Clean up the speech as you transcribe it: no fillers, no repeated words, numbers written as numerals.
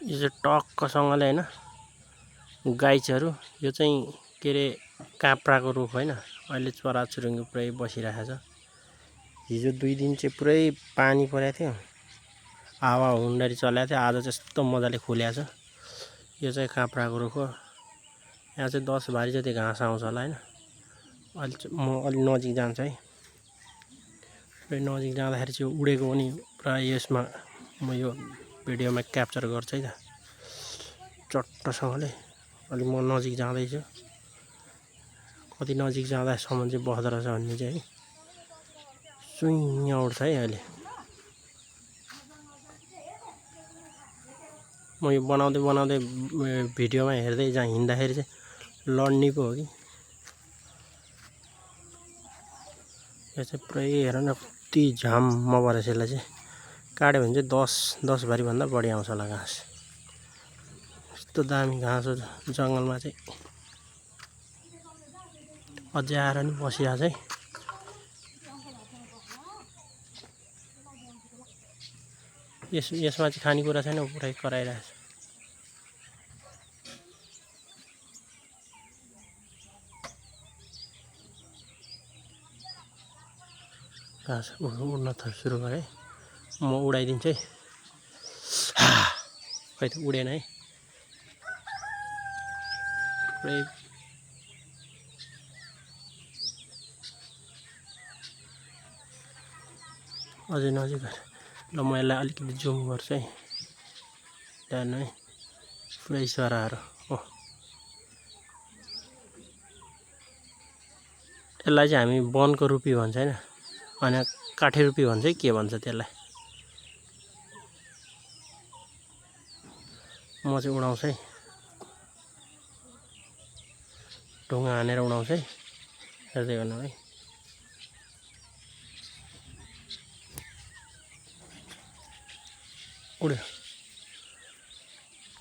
यो चाहिँ टक्कसँगले हैन गाइचहरू यो चाहिँ के रे काप्राको रुख हैन अहिले चराचुरुङ्गी पुरै बसिरहेको छ। हिजो 2 दिन चाहिँ पुरै पानी परेको थियो हावा हुन्डरी चलेको थियो आज चाहिँ यस्तो मजाले खुलेको छ। यो चाहिँ काप्राको रुख हो। यहाँ चाहिँ 10 भारी जति घाँस आउँछ होला हैन। म अलि नजिक जान्छु है। पुरै नजिक जाँदाखेरि चाहिँ उडेको पनि प्राय यसमा म यो भिडियोमा क्याप्चर गर्छु है त चट्टसँगले। अलि म नजिक जाँदैछु कति नजिक जाँदासम्म चाहिँ बस्दो रहेछ भन्ने चाहिँ है सुइँ उड्छ है। अहिले म यो बनाउँदै भिडियोमा हेर्दै जहाँ हिँड्दाखेरि चाहिँ लड्ने पो हो कि। यो चाहिँ पुरै हेर न कति झाममा परेछ। यसलाई चाहिँ काट्यो भने चाहिँ 10 भारी भन्दा बढी आउँछ होला घाँस। यस्तो दामी घाँस हो जङ्गलमा चाहिँ अझै आएर नि बसिरहेको छ है। यसमा चाहिँ खानेकुरा छैन पुरै कराइरहेछ। घाँस उड्न सुरु गरे म उडाइदिन्छु है। खै त उडेन है। पुरै अझै नजिक ल म यसलाई अलिकति जुम गर्छु है। त्यहाँ है पुरै चराहरू हो। यसलाई चाहिँ हामी वनको रुपी भन्छ हैन अनि काठे रुपी भन्छ है के भन्छ त्यसलाई। म चाहिँ उडाउँछु है ढुङ्गा हानेर उडाउँछु है। हेर्दै गर्नु है उड्यो।